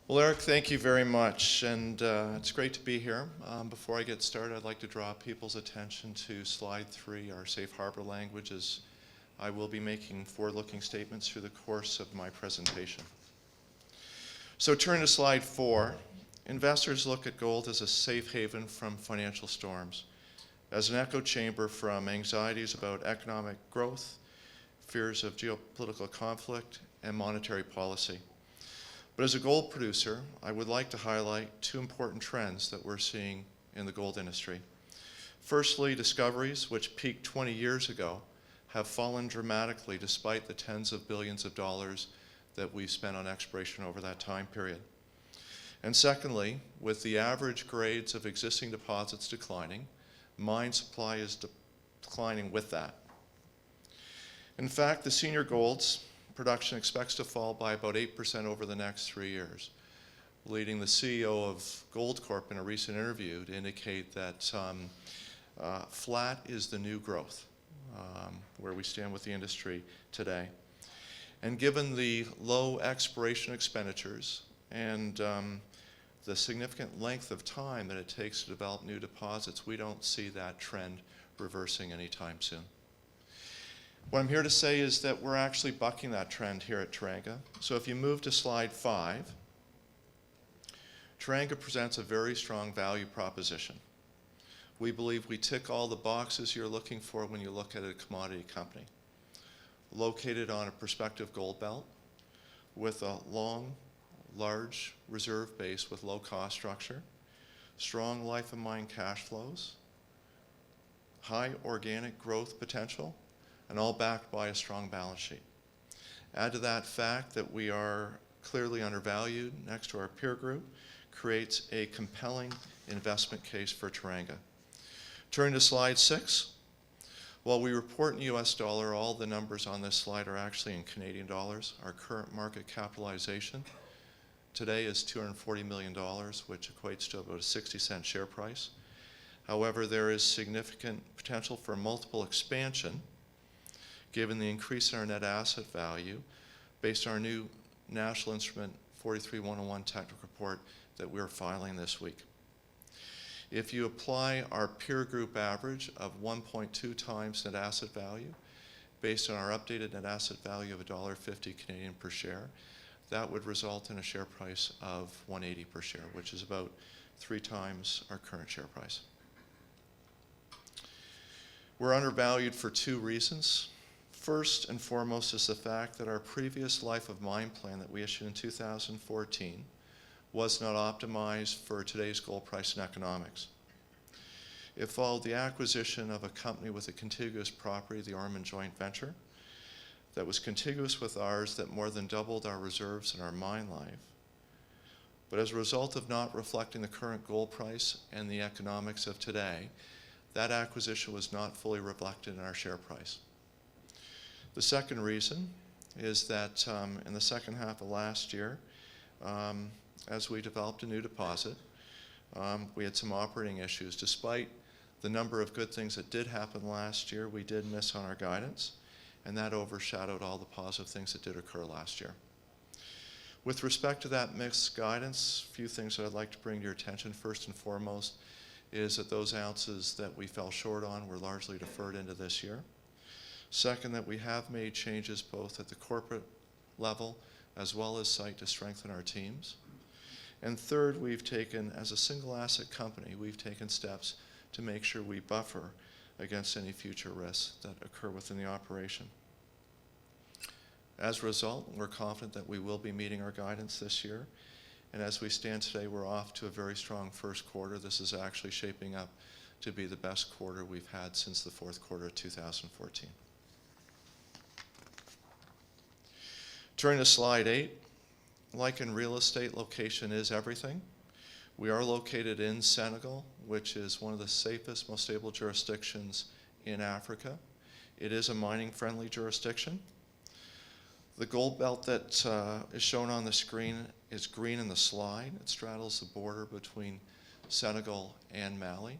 Well, Eric, thank you very much, and it's great to be here. Before I get started, I'd like to draw people's attention to slide 3, our safe harbor language, as I will be making forward-looking statements through the course of my presentation. So turn to slide 4. Investors look at gold as a safe haven from financial storms, as an echo chamber from anxieties about economic growth, fears of geopolitical conflict, and monetary policy. But as a gold producer, I would like to highlight 2 important trends that we're seeing in the gold industry. Firstly, discoveries, which peaked 20 years ago, have fallen dramatically despite the tens of billions of dollars that we've spent on exploration over that time period. And secondly, with the average grades of existing deposits declining, mine supply is declining with that. In fact, the senior golds production expects to fall by about 8% over the next 3 years, leading the CEO of Gold Corp in a recent interview to indicate that flat is the new growth, where we stand with the industry today. And given the low exploration expenditures and the significant length of time that it takes to develop new deposits, we don't see that trend reversing anytime soon. What I'm here to say is that we're actually bucking that trend here at Teranga. So if you move to slide 5, Teranga presents a very strong value proposition. We believe we tick all the boxes you're looking for when you look at a commodity company. Located on a prospective gold belt with a long, large reserve base with low cost structure, strong life of mine cash flows, high organic growth potential, and all backed by a strong balance sheet. Add to that fact that we are clearly undervalued next to our peer group, creates a compelling investment case for Teranga. Turn to slide 6. While we report in US dollar, all the numbers on this slide are actually in Canadian dollars. Our current market capitalization today is $240 million, which equates to about a 60-cent share price. However, there is significant potential for multiple expansion given the increase in our net asset value based on our new National Instrument 43-101 technical report that we're filing this week. If you apply our peer group average of 1.2 times net asset value based on our updated net asset value of $1.50 Canadian per share, that would result in a share price of $1.80 per share, which is about 3 times our current share price. We're undervalued for 2 reasons. First and foremost is the fact that our previous life of mine plan that we issued in 2014 was not optimized for today's gold price and economics. It followed the acquisition of a company with a contiguous property, the Ormond joint venture, that was contiguous with ours that more than doubled our reserves and our mine life. But as a result of not reflecting the current gold price and the economics of today, that acquisition was not fully reflected in our share price. The second reason is that in the second half of last year, as we developed a new deposit, we had some operating issues. Despite the number of good things that did happen last year, we did miss on our guidance, and that overshadowed all the positive things that did occur last year. With respect to that mixed guidance, a few things that I'd like to bring to your attention. First and foremost is that those ounces that we fell short on were largely deferred into this year. Second, that we have made changes both at the corporate level as well as site to strengthen our teams. And third, we've taken, as a single asset company, we've taken steps to make sure we buffer against any future risks that occur within the operation. As a result, we're confident that we will be meeting our guidance this year. And as we stand today, we're off to a very strong first quarter. This is actually shaping up to be the best quarter we've had since the fourth quarter of 2014. Turning to slide 8, like in real estate, location is everything. We are located in Senegal, which is one of the safest, most stable jurisdictions in Africa. It is a mining-friendly jurisdiction. The gold belt that is shown on the screen is green in the slide. It straddles the border between Senegal and Mali.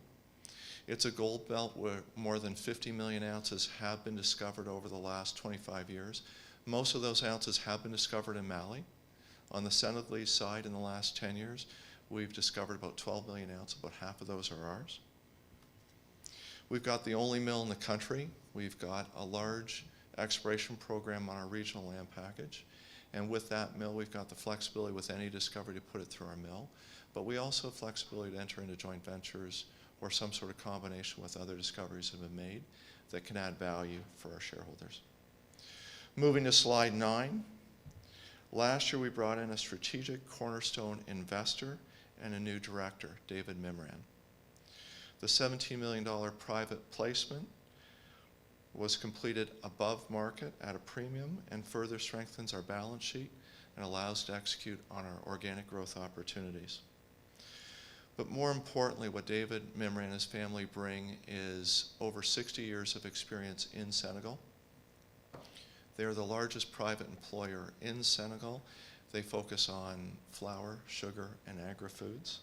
It's a gold belt where more than 50 million ounces have been discovered over the last 25 years. Most of those ounces have been discovered in Mali. On the Senegalese side, in the last 10 years, we've discovered about 12 million ounces. About half of those are ours. We've got the only mill in the country. We've got a large exploration program on our regional land package. And with that mill, we've got the flexibility with any discovery to put it through our mill. But we also have flexibility to enter into joint ventures or some sort of combination with other discoveries that have been made that can add value for our shareholders. Moving to slide 9. Last year, we brought in a strategic cornerstone investor and a new director, David Mimran. The $17 million private placement was completed above market at a premium and further strengthens our balance sheet and allows us to execute on our organic growth opportunities. But more importantly, what David Mimran and his family bring is over 60 years of experience in Senegal. They are the largest private employer in Senegal. They focus on flour, sugar, and agri-foods.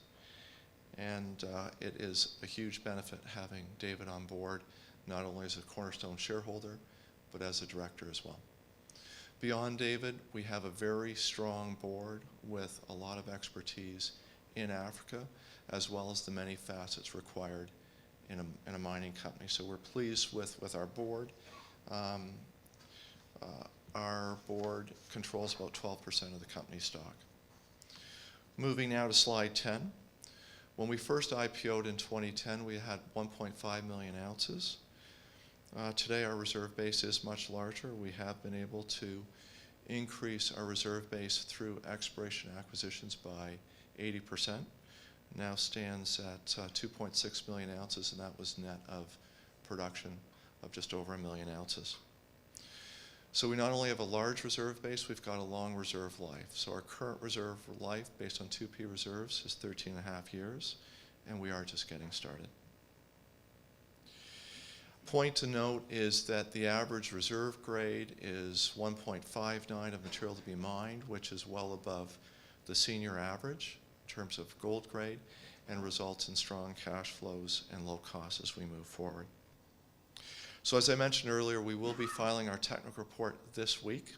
And it is a huge benefit having David on board, not only as a cornerstone shareholder, but as a director as well. Beyond David, we have a very strong board with a lot of expertise in Africa, as well as the many facets required in a mining company. So we're pleased with our board. Our board controls about 12% of the company's stock. Moving now to slide 10. When we first IPO'd in 2010, we had 1.5 million ounces. Today, our reserve base is much larger. We have been able to increase our reserve base through exploration acquisitions by 80%. Now stands at 2.6 million ounces, and that was net of production of just over 1 million ounces. So we not only have a large reserve base, we've got a long reserve life. So our current reserve life, based on 2P reserves, is 13.5 years, and we are just getting started. Point to note is that the average reserve grade is 1.59 of material to be mined, which is well above the senior average in terms of gold grade, and results in strong cash flows and low costs as we move forward. So as I mentioned earlier, we will be filing our technical report this week,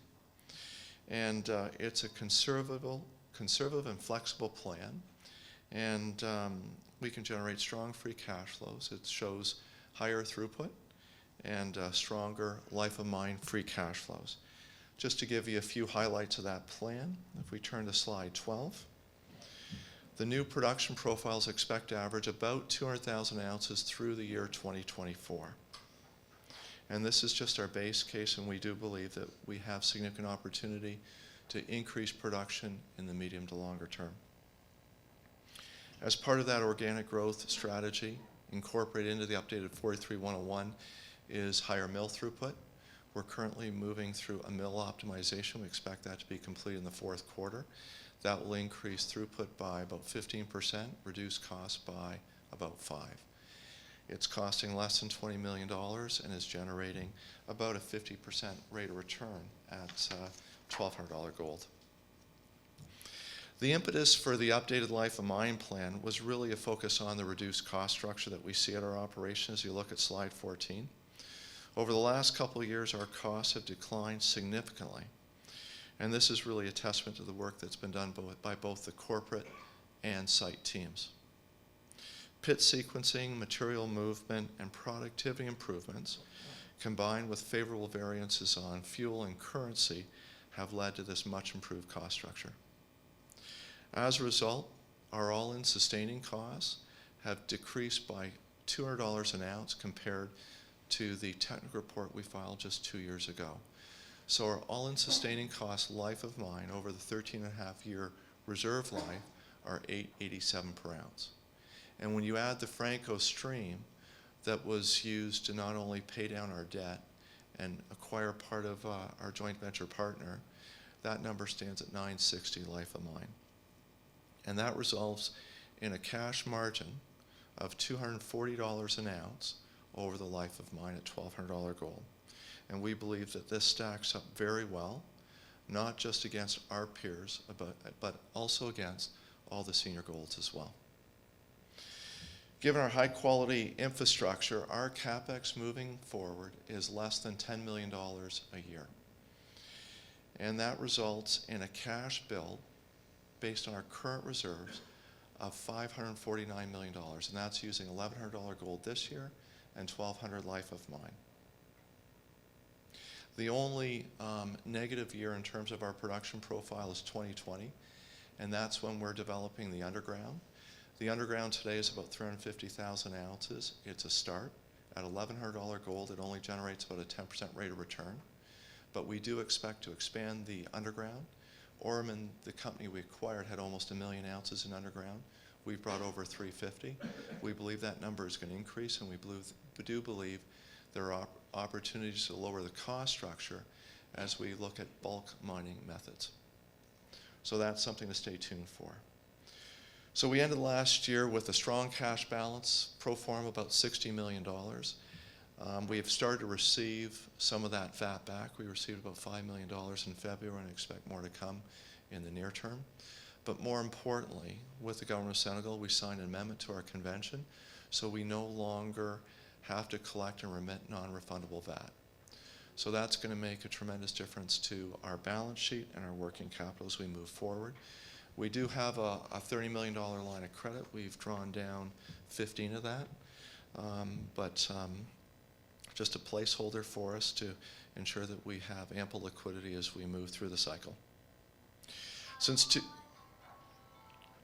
and it's a conservative and flexible plan, and we can generate strong free cash flows. It shows higher throughput and stronger life of mine free cash flows. Just to give you a few highlights of that plan, if we turn to slide 12, the new production profiles expect to average about 200,000 ounces through the year 2024. And this is just our base case, and we do believe that we have significant opportunity to increase production in the medium to longer term. As part of that organic growth strategy, incorporated into the updated 43-101 is higher mill throughput. We're currently moving through a mill optimization. We expect that to be complete in the fourth quarter. That will increase throughput by about 15%, reduce costs by about 5%. It's costing less than $20 million and is generating about a 50% rate of return at $1,200 gold. The impetus for the updated life of mine plan was really a focus on the reduced cost structure that we see at our operation as you look at slide 14. Over the last couple of years, our costs have declined significantly. And this is really a testament to the work that's been done by both the corporate and site teams. Pit sequencing, material movement, and productivity improvements, combined with favorable variances on fuel and currency, have led to this much improved cost structure. As a result, our all-in sustaining costs have decreased by $200 an ounce compared to the technical report we filed just 2 years ago. So our all-in sustaining cost life of mine over the 13.5-year reserve life are $8.87 per ounce. And when you add the Franco stream that was used to not only pay down our debt and acquire part of our joint venture partner, that number stands at $9.60 life of mine. And that results in a cash margin of $240 an ounce over the life of mine at $1,200 gold. And we believe that this stacks up very well, not just against our peers, but also against all the senior golds as well. Given our high quality infrastructure, our Capex moving forward is less than $10 million a year. And that results in a cash bill based on our current reserves of $549 million, and that's using $1,100 gold this year and $1,200 life of mine. The only negative year in terms of our production profile is 2020, and that's when we're developing the underground. The underground today is about 350,000 ounces. It's a start. At $1,100 gold, it only generates about a 10% rate of return. But we do expect to expand the underground. Orman, the company we acquired, had almost 1 million ounces in underground. We've brought over 350. We believe that number is going to increase, and we do believe there are opportunities to lower the cost structure as we look at bulk mining methods. So that's something to stay tuned for. So we ended last year with a strong cash balance, pro forma about $60 million. We have started to receive some of that VAT back. We received about $5 million in February and expect more to come in the near term. But more importantly, with the government of Senegal, we signed an amendment to our convention, so we no longer have to collect and remit non-refundable VAT. So that's going to make a tremendous difference to our balance sheet and our working capital as we move forward. We do have a $30 million line of credit. We've drawn down 15 of that, but just a placeholder for us to ensure that we have ample liquidity as we move through the cycle. Since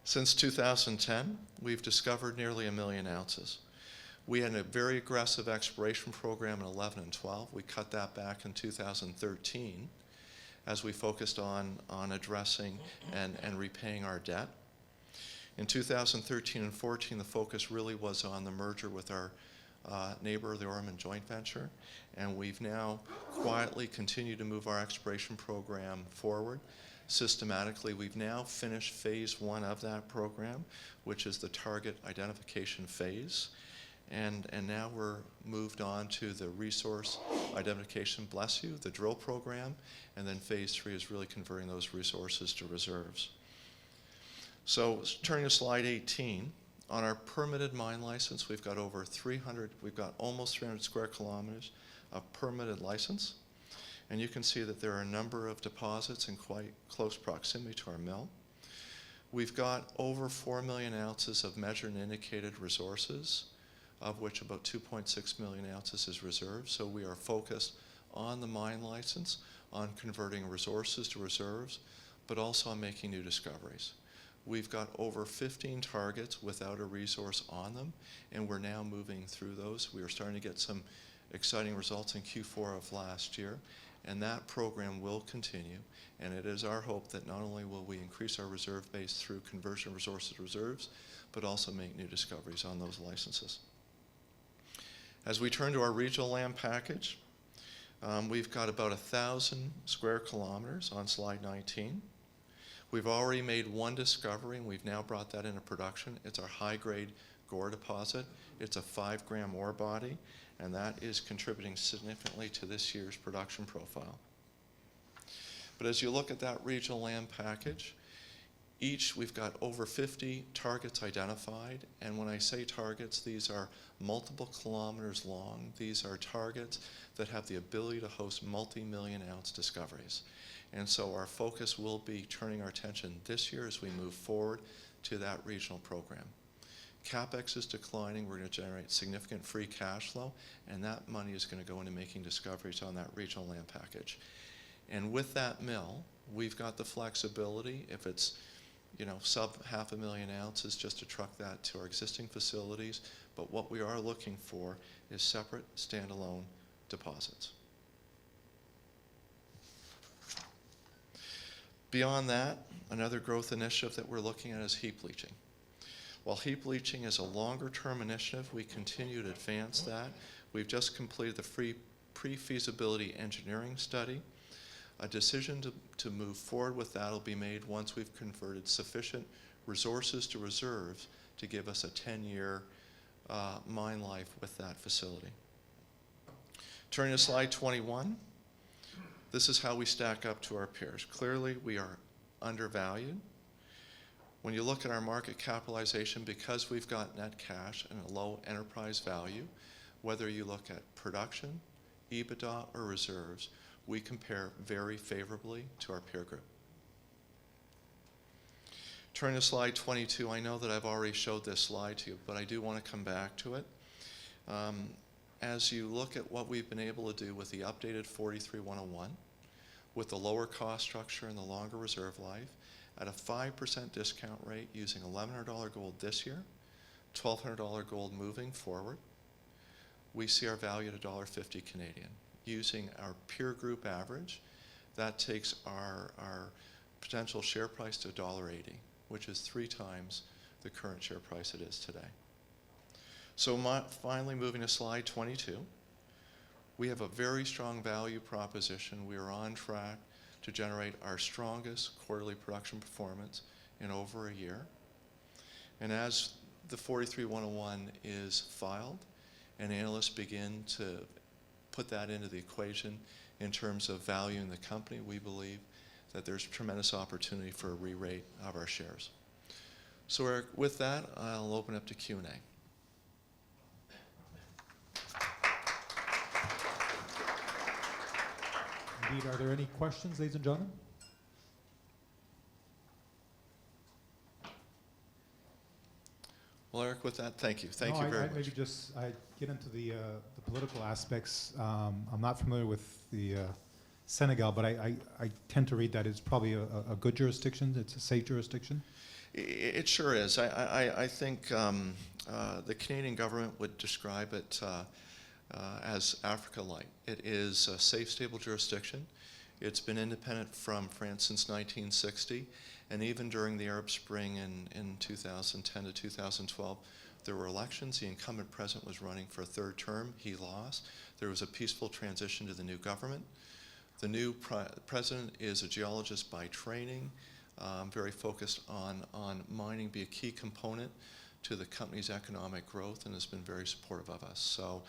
2010, we've discovered nearly 1 million ounces. We had a very aggressive exploration program in 11 and 12. We cut that back in 2013 as we focused on addressing and repaying our debt. In 2013 and 14, the focus really was on the merger with our neighbor, the Orman joint venture, and we've now quietly continued to move our exploration program forward systematically. We've now finished phase 1 of that program, which is the target identification phase. And now we're moved on to the resource identification, bless you, the drill program, and then phase 3 is really converting those resources to reserves. So turning to slide 18, on our permitted mine license, we've got almost 300 square kilometers of permitted license. And you can see that there are a number of deposits in quite close proximity to our mill. We've got over 4 million ounces of measured and indicated resources, of which about 2.6 million ounces is reserves. So we are focused on the mine license, on converting resources to reserves, but also on making new discoveries. We've got over 15 targets without a resource on them, and we're now moving through those. We are starting to get some exciting results in Q4 of last year, and that program will continue. And it is our hope that not only will we increase our reserve base through conversion of resources to reserves, but also make new discoveries on those licenses. As we turn to our regional land package, we've got about 1,000 square kilometers on slide 19. We've already made one discovery, and we've now brought that into production. It's our high-grade Gore deposit. It's a 5-gram ore body, and that is contributing significantly to this year's production profile. But as you look at that regional land package, we've got over 50 targets identified, and when I say targets, these are multiple kilometers long. These are targets that have the ability to host multi-million ounce discoveries. And so our focus will be turning our attention this year as we move forward to that regional program. Capex is declining. We're going to generate significant free cash flow, and that money is going to go into making discoveries on that regional land package. And with that mill, we've got the flexibility, if it's sub 500,000 ounces, just to truck that to our existing facilities. But what we are looking for is separate, standalone deposits. Beyond that, another growth initiative that we're looking at is heap leaching. While heap leaching is a longer-term initiative, we continue to advance that. We've just completed the pre-feasibility engineering study. A decision to move forward with that will be made once we've converted sufficient resources to reserves to give us a 10-year mine life with that facility. Turning to slide 21, this is how we stack up to our peers. Clearly, we are undervalued. When you look at our market capitalization, because we've got net cash and a low enterprise value, whether you look at production, EBITDA, or reserves, we compare very favorably to our peer group. Turning to slide 22, I know that I've already showed this slide to you, but I do want to come back to it. As you look at what we've been able to do with the updated 43-101, with the lower cost structure and the longer reserve life, at a 5% discount rate using $1,100 gold this year, $1,200 gold moving forward, we see our value at $1.50 Canadian. Using our peer group average, that takes our potential share price to $1.80, which is 3 times the current share price it is today. So finally, moving to slide 22, we have a very strong value proposition. We are on track to generate our strongest quarterly production performance in over a year. And as the 43-101 is filed and analysts begin to put that into the equation in terms of valuing the company, we believe that there's tremendous opportunity for a re-rate of our shares. So Eric, with that, I'll open up to Q&A. Indeed, are there any questions, ladies and gentlemen? Well, Eric, with that, thank you. Thank you very much. Maybe just I get into the political aspects. I'm not familiar with the Senegal, but I tend to read that it's probably a good jurisdiction. It's a safe jurisdiction. It sure is. I think the Canadian government would describe it as Africa-like. It is a safe, stable jurisdiction. It's been independent from France since 1960, and even during the Arab Spring in 2010 to 2012, there were elections. The incumbent president was running for a 3rd term. He lost. There was a peaceful transition to the new government. The new president is a geologist by training, very focused on mining, be a key component to the company's economic growth, and has been very supportive of us. So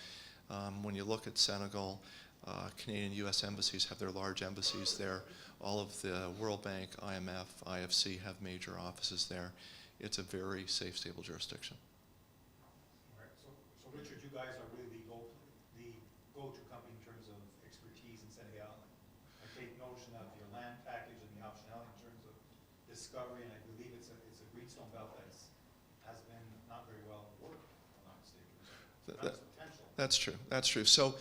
when you look at Senegal, Canadian U.S. embassies have their large embassies there. All of the World Bank, IMF, IFC have major offices there. It's a very safe, stable jurisdiction. All right. So Richard, you guys are really the go-to company in terms of expertise in Senegal. I take notion of your land package and the optionality in terms of discovery, and I believe it's a greenstone belt that has been not very well worked, if I'm not mistaken. Potential. That's true. That's true. So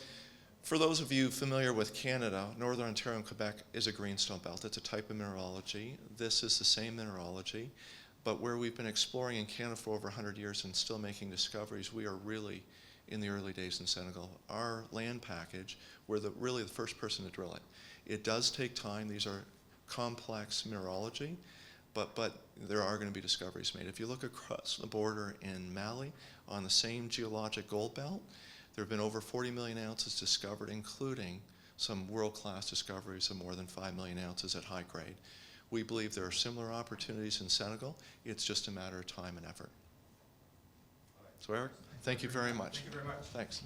for those of you familiar with Canada, Northern Ontario and Quebec is a greenstone belt. It's a type of mineralogy. This is the same mineralogy, but where we've been exploring in Canada for over 100 years and still making discoveries, we are really in the early days in Senegal. Our land package, we're really the first person to drill it. It does take time. These are complex mineralogy, but there are going to be discoveries made. If you look across the border in Mali on the same geologic gold belt, there have been over 40 million ounces discovered, including some world-class discoveries of more than 5 million ounces at high grade. We believe there are similar opportunities in Senegal. It's just a matter of time and effort. So Eric, thank you very much. Thank you very much. Thanks.